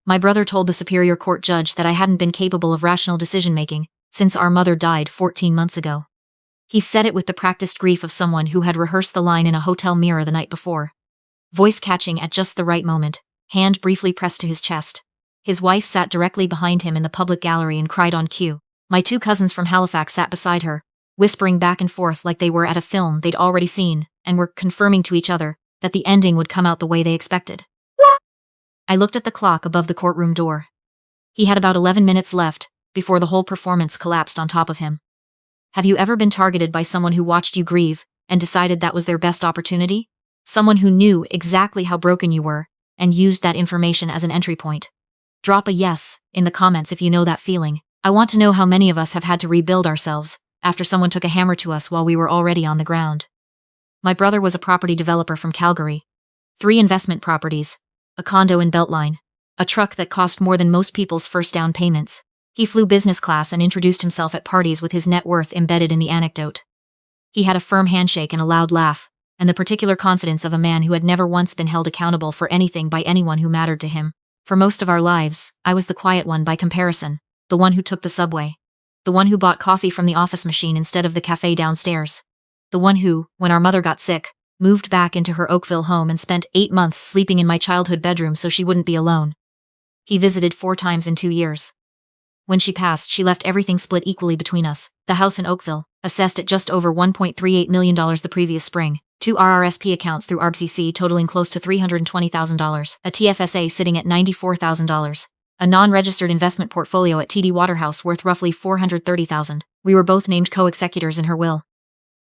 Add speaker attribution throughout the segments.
Speaker 1: My brother told the Superior Court judge that I hadn't been capable of rational decision-making since our mother died 14 months ago. He said it with the practiced grief of someone who had rehearsed the line in a hotel mirror the night before. Voice catching at just the right moment, hand briefly pressed to his chest. His wife sat directly behind him in the public gallery and cried on cue. My 2 cousins from Halifax sat beside her, whispering back and forth like they were at a film they'd already seen, and were confirming to each other that the ending would come out the way they expected. I looked at the clock above the courtroom door. He had about 11 minutes left before the whole performance collapsed on top of him. Have you ever been targeted by someone who watched you grieve and decided that was their best opportunity? Someone who knew exactly how broken you were and used that information as an entry point. Drop a yes in the comments if you know that feeling. I want to know how many of us have had to rebuild ourselves after someone took a hammer to us while we were already on the ground. My brother was a property developer from Calgary. 3 investment properties, a condo in Beltline, a truck that cost more than most people's first down payments. He flew business class and introduced himself at parties with his net worth embedded in the anecdote. He had a firm handshake and a loud laugh, and the particular confidence of a man who had never once been held accountable for anything by anyone who mattered to him. For most of our lives, I was the quiet one by comparison, the one who took the subway, the one who bought coffee from the office machine instead of the cafe downstairs, the one who, when our mother got sick, moved back into her Oakville home and spent 8 months sleeping in my childhood bedroom so she wouldn't be alone. He visited 4 times in 2 years. When she passed, she left everything split equally between us. The house in Oakville, assessed at just over $1.38 million the previous spring, 2 RRSP accounts through ARBCC totaling close to $320,000, a TFSA sitting at $94,000, a non-registered investment portfolio at TD Waterhouse worth roughly $430,000. We were both named co-executors in her will.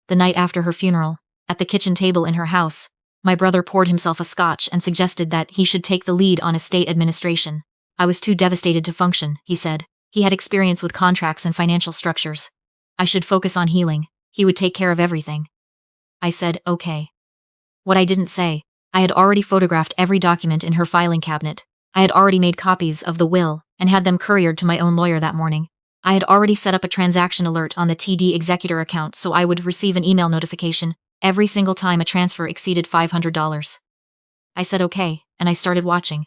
Speaker 1: The night after her funeral, at the kitchen table in her house, my brother poured himself a scotch and suggested that he should take the lead on estate administration. I was too devastated to function, he said. He had experience with contracts and financial structures. I should focus on healing. He would take care of everything. I said, okay. What I didn't say, I had already photographed every document in her filing cabinet. I had already made copies of the will and had them couriered to my own lawyer that morning. I had already set up a transaction alert on the TD Executor account so I would receive an email notification every single time a transfer exceeded $500. I said okay, and I started watching.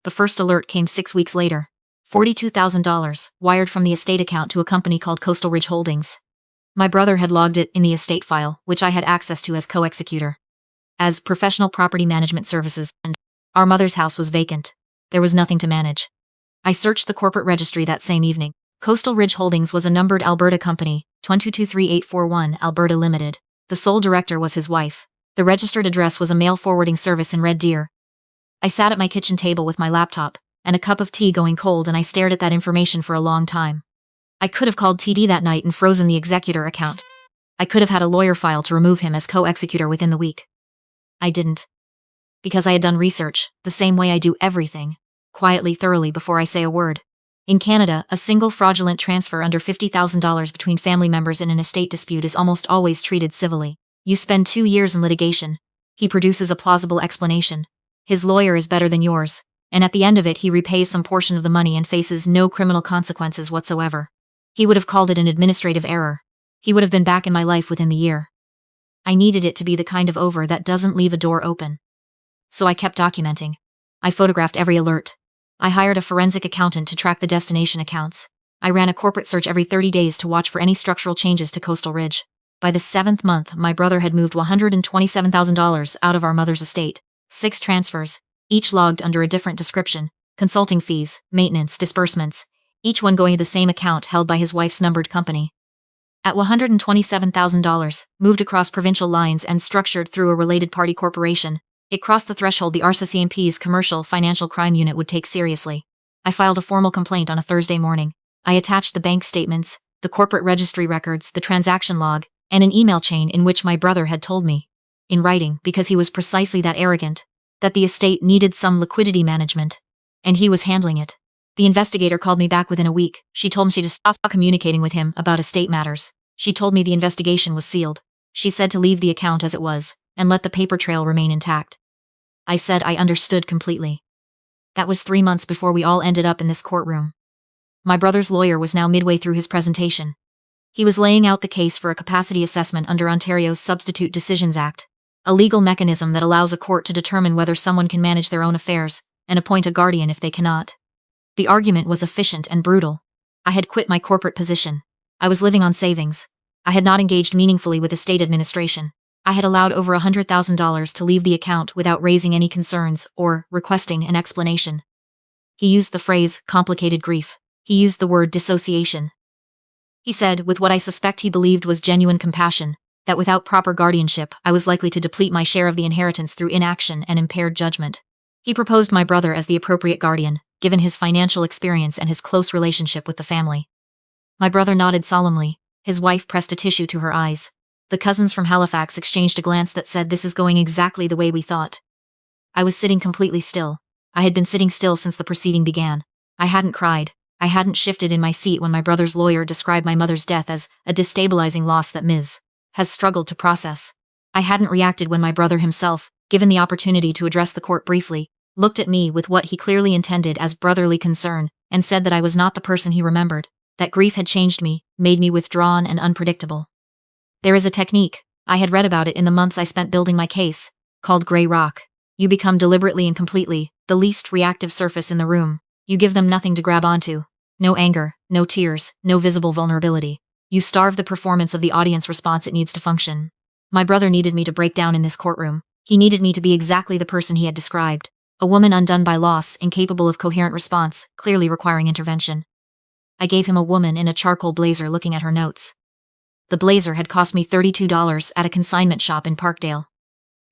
Speaker 1: The first alert came 6 weeks later. $42,000, wired from the estate account to a company called Coastal Ridge Holdings. My brother had logged it in the estate file, which I had access to as co-executor. As professional property management services, and our mother's house was vacant. There was nothing to manage. I searched the corporate registry that same evening. Coastal Ridge Holdings was a numbered Alberta company, 2223841 Alberta Limited. The sole director was his wife. The registered address was a mail forwarding service in Red Deer. I sat at my kitchen table with my laptop and a cup of tea going cold, and I stared at that information for a long time. I could have called TD that night and frozen the executor account. I could have had a lawyer file to remove him as co-executor within the week. I didn't. Because I had done research, the same way I do everything, quietly, thoroughly before I say a word. In Canada, a single fraudulent transfer under $50,000 between family members in an estate dispute is almost always treated civilly. You spend 2 years in litigation. He produces a plausible explanation. His lawyer is better than yours, and at the end of it he repays some portion of the money and faces no criminal consequences whatsoever. He would have called it an administrative error. He would have been back in my life within the year. I needed it to be the kind of over that doesn't leave a door open. So I kept documenting. I photographed every alert. I hired a forensic accountant to track the destination accounts. I ran a corporate search every 30 days to watch for any structural changes to Coastal Ridge. By the 7th month, my brother had moved $127,000 out of our mother's estate. 6 transfers, each logged under a different description: consulting fees, maintenance, disbursements, each one going to the same account held by his wife's numbered company. At $127,000, moved across provincial lines and structured through a related party corporation, it crossed the threshold the RCMP's Commercial Financial Crime Unit would take seriously. I filed a formal complaint on a Thursday morning. I attached the bank statements, the corporate registry records, the transaction log, and an email chain in which my brother had told me, in writing because he was precisely that arrogant, that the estate needed some liquidity management, and he was handling it. The investigator called me back within a week. She told me to stop communicating with him about estate matters. She told me the investigation was sealed. She said to leave the account as it was, and let the paper trail remain intact. I said I understood completely. That was 3 months before we all ended up in this courtroom. My brother's lawyer was now midway through his presentation. He was laying out the case for a capacity assessment under Ontario's Substitute Decisions Act, a legal mechanism that allows a court to determine whether someone can manage their own affairs and appoint a guardian if they cannot. The argument was efficient and brutal. I had quit my corporate position. I was living on savings. I had not engaged meaningfully with estate administration. I had allowed over $100,000 to leave the account without raising any concerns or requesting an explanation. He used the phrase complicated grief. He used the word dissociation. He said, with what I suspect he believed was genuine compassion, that without proper guardianship, I was likely to deplete my share of the inheritance through inaction and impaired judgment. He proposed my brother as the appropriate guardian, given his financial experience and his close relationship with the family. My brother nodded solemnly. His wife pressed a tissue to her eyes. The cousins from Halifax exchanged a glance that said, "This is going exactly the way we thought." I was sitting completely still. I had been sitting still since the proceeding began. I hadn't cried. I hadn't shifted in my seat when my brother's lawyer described my mother's death as a destabilizing loss that Ms. has struggled to process. I hadn't reacted when my brother himself, given the opportunity to address the court briefly, looked at me with what he clearly intended as brotherly concern and said that I was not the person he remembered, that grief had changed me, made me withdrawn and unpredictable. There is a technique, I had read about it in the months I spent building my case, called gray rock. You become deliberately and completely the least reactive surface in the room. You give them nothing to grab onto. No anger, no tears, no visible vulnerability. You starve the performance of the audience response it needs to function. My brother needed me to break down in this courtroom. He needed me to be exactly the person he had described. A woman undone by loss, incapable of coherent response, clearly requiring intervention. I gave him a woman in a charcoal blazer looking at her notes. The blazer had cost me $32 at a consignment shop in Parkdale.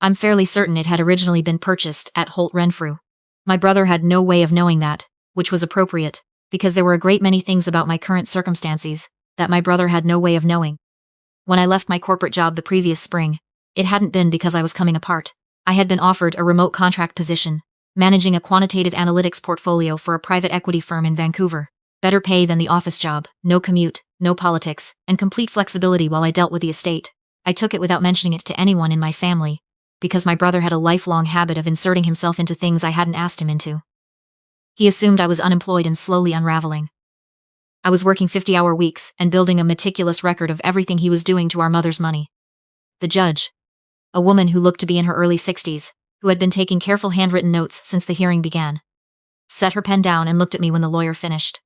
Speaker 1: I'm fairly certain it had originally been purchased at Holt Renfrew. My brother had no way of knowing that, which was appropriate, because there were a great many things about my current circumstances that my brother had no way of knowing. When I left my corporate job the previous spring, it hadn't been because I was coming apart. I had been offered a remote contract position, managing a quantitative analytics portfolio for a private equity firm in Vancouver. Better pay than the office job, no commute, no politics, and complete flexibility while I dealt with the estate. I took it without mentioning it to anyone in my family, because my brother had a lifelong habit of inserting himself into things I hadn't asked him into. He assumed I was unemployed and slowly unraveling. I was working 50-hour weeks and building a meticulous record of everything he was doing to our mother's money. The judge, a woman who looked to be in her early 60s, who had been taking careful handwritten notes since the hearing began, set her pen down and looked at me when the lawyer finished.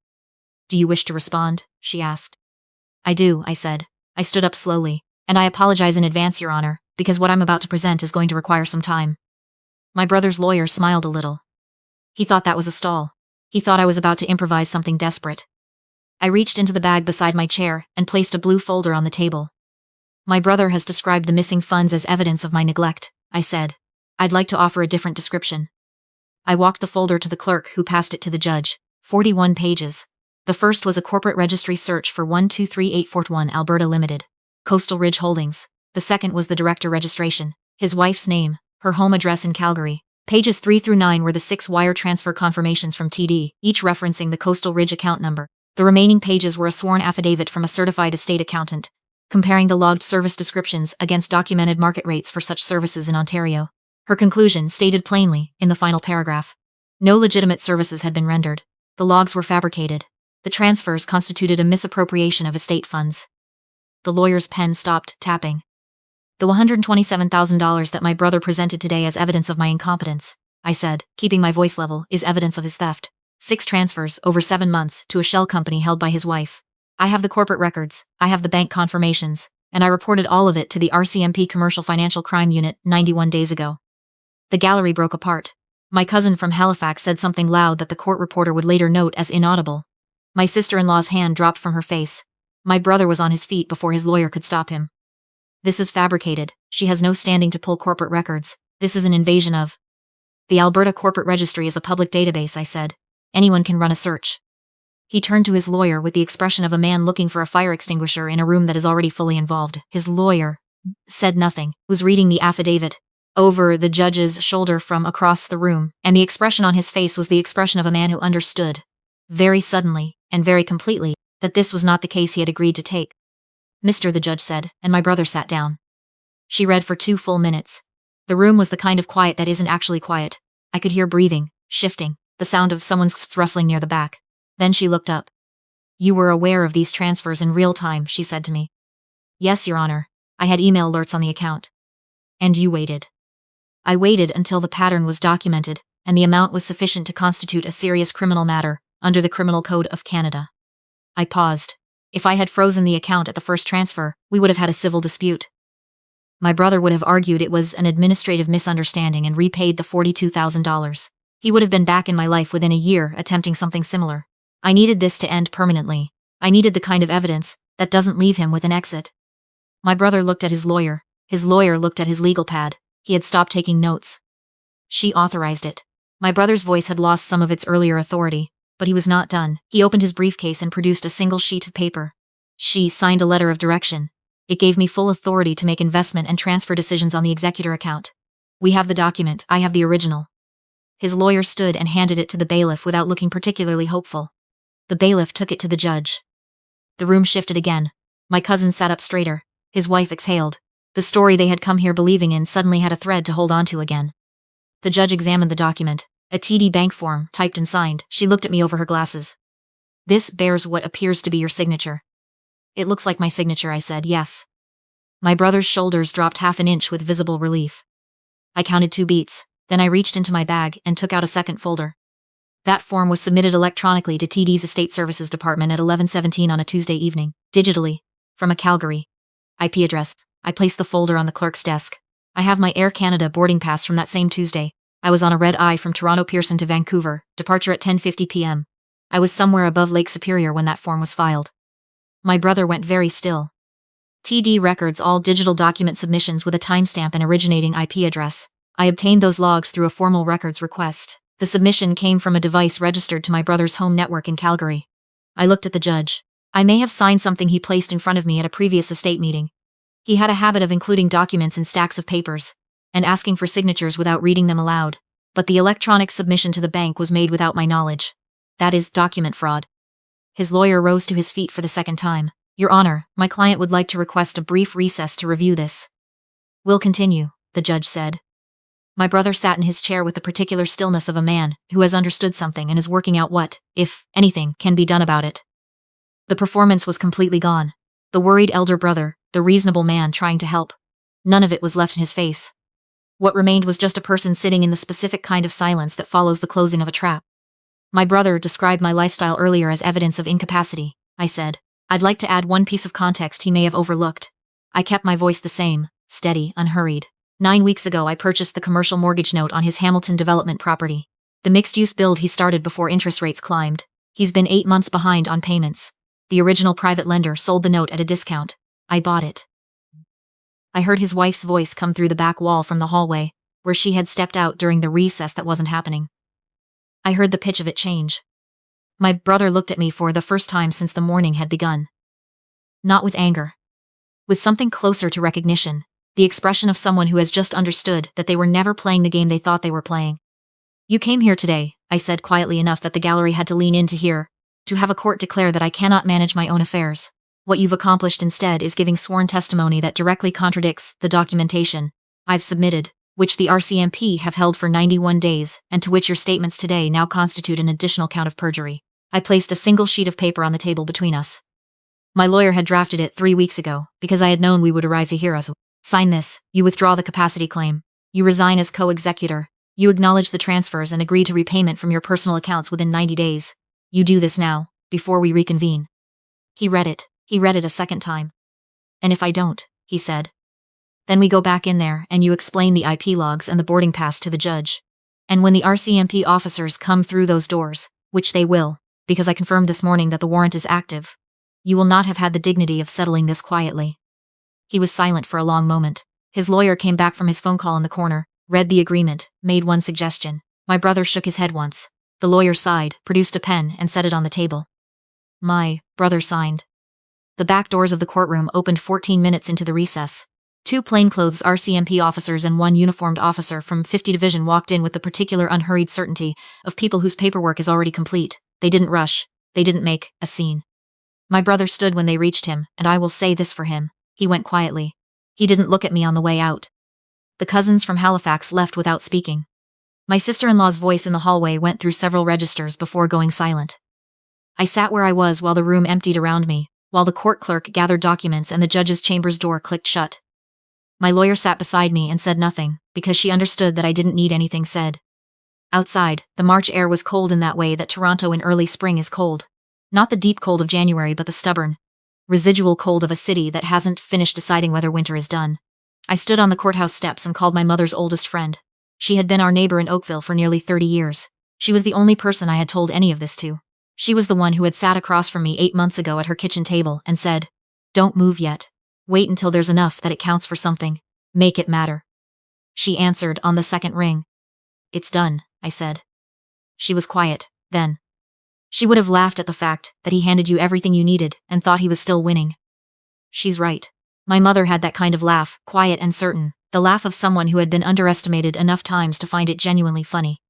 Speaker 1: "Do you wish to respond?" she asked. "I do," I said. I stood up slowly. "And I apologize in advance, Your Honor, because what I'm about to present is going to require some time." My brother's lawyer smiled a little. He thought that was a stall. He thought I was about to improvise something desperate. I reached into the bag beside my chair and placed a blue folder on the table. "My brother has described the missing funds as evidence of my neglect," I said. "I'd like to offer a different description." I walked the folder to the clerk, who passed it to the judge. 41 pages. The first was a corporate registry search for 123841 Alberta Limited, Coastal Ridge Holdings. The second was the director registration, his wife's name, her home address in Calgary. Pages 3 through 9 were the 6 wire transfer confirmations from TD, each referencing the Coastal Ridge account number. The remaining pages were a sworn affidavit from a certified estate accountant, comparing the logged service descriptions against documented market rates for such services in Ontario. Her conclusion stated plainly, in the final paragraph, no legitimate services had been rendered. The logs were fabricated. The transfers constituted a misappropriation of estate funds. The lawyer's pen stopped tapping. "The $127,000 that my brother presented today as evidence of my incompetence," I said, keeping my voice level, "is evidence of his theft. 6 transfers over 7 months to a shell company held by his wife. I have the corporate records, I have the bank confirmations, and I reported all of it to the RCMP Commercial Financial Crime Unit 91 days ago." The gallery broke apart. My cousin from Halifax said something loud that the court reporter would later note as inaudible. My sister-in-law's hand dropped from her face. My brother was on his feet before his lawyer could stop him. "This is fabricated. She has no standing to pull corporate records. This is an invasion of..." "The Alberta Corporate Registry is a public database," I said. "Anyone can run a search." He turned to his lawyer with the expression of a man looking for a fire extinguisher in a room that is already fully involved. His lawyer said nothing, was reading the affidavit over the judge's shoulder from across the room, and the expression on his face was the expression of a man who understood, very suddenly, and very completely, that this was not the case he had agreed to take. "Mr. the judge said," and my brother sat down. She read for 2 full minutes. The room was the kind of quiet that isn't actually quiet. I could hear breathing, shifting, the sound of someone's rustling near the back. Then she looked up. "You were aware of these transfers in real time," she said to me. "Yes, Your Honor. I had email alerts on the account." "And you waited." "I waited until the pattern was documented, and the amount was sufficient to constitute a serious criminal matter under the Criminal Code of Canada. I paused. If I had frozen the account at the first transfer, we would have had a civil dispute. My brother would have argued it was an administrative misunderstanding and repaid the $42,000. He would have been back in my life within a year attempting something similar. I needed this to end permanently. I needed the kind of evidence that doesn't leave him with an exit. My brother looked at his lawyer. His lawyer looked at his legal pad. He had stopped taking notes. She authorized it. My brother's voice had lost some of its earlier authority, but he was not done. He opened his briefcase and produced a single sheet of paper. She signed a letter of direction. It gave me full authority to make investment and transfer decisions on the executor account. We have the document. I have the original. His lawyer stood and handed it to the bailiff without looking particularly hopeful. The bailiff took it to the judge. The room shifted again. My cousin sat up straighter. His wife exhaled. The story they had come here believing in suddenly had a thread to hold onto again. The judge examined the document, a TD bank form, typed and signed. She looked at me over her glasses. This bears what appears to be your signature. It looks like my signature, I said. Yes. My brother's shoulders dropped half an inch with visible relief. I counted 2 beats, then I reached into my bag and took out a second folder. That form was submitted electronically to TD's Estate Services Department at 11:17 on a Tuesday evening, digitally, from a Calgary IP address. I placed the folder on the clerk's desk. I have my Air Canada boarding pass from that same Tuesday. I was on a red eye from Toronto Pearson to Vancouver, departure at 10:50 p.m. I was somewhere above Lake Superior when that form was filed. My brother went very still. TD records all digital document submissions with a timestamp and originating IP address. I obtained those logs through a formal records request. The submission came from a device registered to my brother's home network in Calgary. I looked at the judge. I may have signed something he placed in front of me at a previous estate meeting. He had a habit of including documents in stacks of papers and asking for signatures without reading them aloud. But the electronic submission to the bank was made without my knowledge. That is document fraud. His lawyer rose to his feet for the second time. Your Honor, my client would like to request a brief recess to review this. We'll continue, the judge said. My brother sat in his chair with the particular stillness of a man who has understood something and is working out what, if anything, can be done about it. The performance was completely gone. The worried elder brother, the reasonable man trying to help. None of it was left in his face. What remained was just a person sitting in the specific kind of silence that follows the closing of a trap. My brother described my lifestyle earlier as evidence of incapacity, I said. I'd like to add one piece of context he may have overlooked. I kept my voice the same, steady, unhurried. 9 weeks ago I purchased the commercial mortgage note on his Hamilton development property. The mixed-use build he started before interest rates climbed. He's been 8 months behind on payments. The original private lender sold the note at a discount. I bought it. I heard his wife's voice come through the back wall from the hallway, where she had stepped out during the recess that wasn't happening. I heard the pitch of it change. My brother looked at me for the first time since the morning had begun. Not with anger. With something closer to recognition, the expression of someone who has just understood that they were never playing the game they thought they were playing. You came here today, I said quietly enough that the gallery had to lean in to hear, to have a court declare that I cannot manage my own affairs. What you've accomplished instead is giving sworn testimony that directly contradicts the documentation I've submitted, which the RCMP have held for 91 days, and to which your statements today now constitute an additional count of perjury. I placed a single sheet of paper on the table between us. My lawyer had drafted it 3 weeks ago, because I had known we would arrive to hear us. Sign this. You withdraw the capacity claim. You resign as co-executor. You acknowledge the transfers and agree to repayment from your personal accounts within 90 days. You do this now, before we reconvene. He read it. He read it a second time. And if I don't, he said. Then we go back in there and you explain the IP logs and the boarding pass to the judge. And when the RCMP officers come through those doors, which they will, because I confirmed this morning that the warrant is active, you will not have had the dignity of settling this quietly. He was silent for a long moment. His lawyer came back from his phone call in the corner, read the agreement, made one suggestion. My brother shook his head once. The lawyer sighed, produced a pen, and set it on the table. My brother signed. The back doors of the courtroom opened 14 minutes into the recess. 2 plainclothes RCMP officers and 1 uniformed officer from 50 Division walked in with the particular unhurried certainty of people whose paperwork is already complete. They didn't rush. They didn't make a scene. My brother stood when they reached him, and I will say this for him. He went quietly. He didn't look at me on the way out. The cousins from Halifax left without speaking. My sister-in-law's voice in the hallway went through several registers before going silent. I sat where I was while the room emptied around me, while the court clerk gathered documents and the judge's chamber's door clicked shut. My lawyer sat beside me and said nothing, because she understood that I didn't need anything said. Outside, the March air was cold in that way that Toronto in early spring is cold. Not the deep cold of January, but the stubborn, residual cold of a city that hasn't finished deciding whether winter is done. I stood on the courthouse steps and called my mother's oldest friend. She had been our neighbor in Oakville for nearly 30 years. She was the only person I had told any of this to. She was the one who had sat across from me 8 months ago at her kitchen table and said, "Don't move yet. Wait until there's enough that it counts for something. Make it matter." She answered on the second ring. "It's done," I said. She was quiet, then. She would have laughed at the fact that he handed you everything you needed and thought he was still winning. She's right. My mother had that kind of laugh, quiet and certain, the laugh of someone who had been underestimated enough times to find it genuinely funny.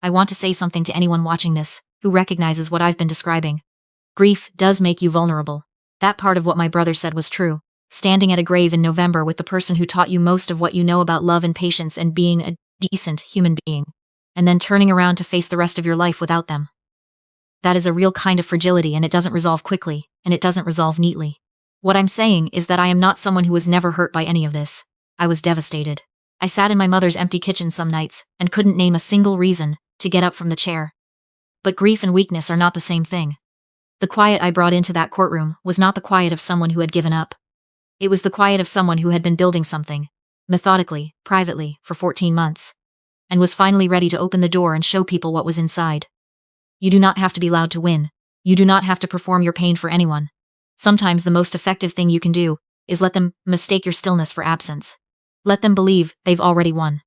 Speaker 1: I want to say something to anyone watching this, who recognizes what I've been describing. Grief does make you vulnerable. That part of what my brother said was true. Standing at a grave in November with the person who taught you most of what you know about love and patience and being a decent human being, and then turning around to face the rest of your life without them. That is a real kind of fragility, and it doesn't resolve quickly, and it doesn't resolve neatly. What I'm saying is that I am not someone who was never hurt by any of this. I was devastated. I sat in my mother's empty kitchen some nights and couldn't name a single reason to get up from the chair. But grief and weakness are not the same thing. The quiet I brought into that courtroom was not the quiet of someone who had given up. It was the quiet of someone who had been building something, methodically, privately, for 14 months, and was finally ready to open the door and show people what was inside. You do not have to be loud to win. You do not have to perform your pain for anyone. Sometimes the most effective thing you can do is let them mistake your stillness for absence. Let them believe they've already won.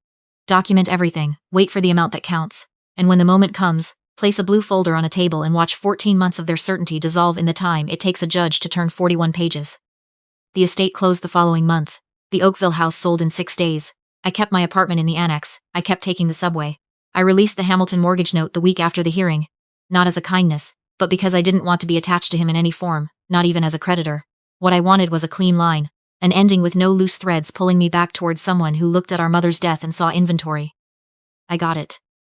Speaker 1: Document everything, wait for the amount that counts, and when the moment comes, place a blue folder on a table and watch 14 months of their certainty dissolve in the time it takes a judge to turn 41 pages. The estate closed the following month. The Oakville house sold in 6 days. I kept my apartment in the annex. I kept taking the subway. I released the Hamilton mortgage note the week after the hearing. Not as a kindness, but because I didn't want to be attached to him in any form, not even as a creditor. What I wanted was a clean line, an ending with no loose threads pulling me back towards someone who looked at our mother's death and saw inventory. I got it.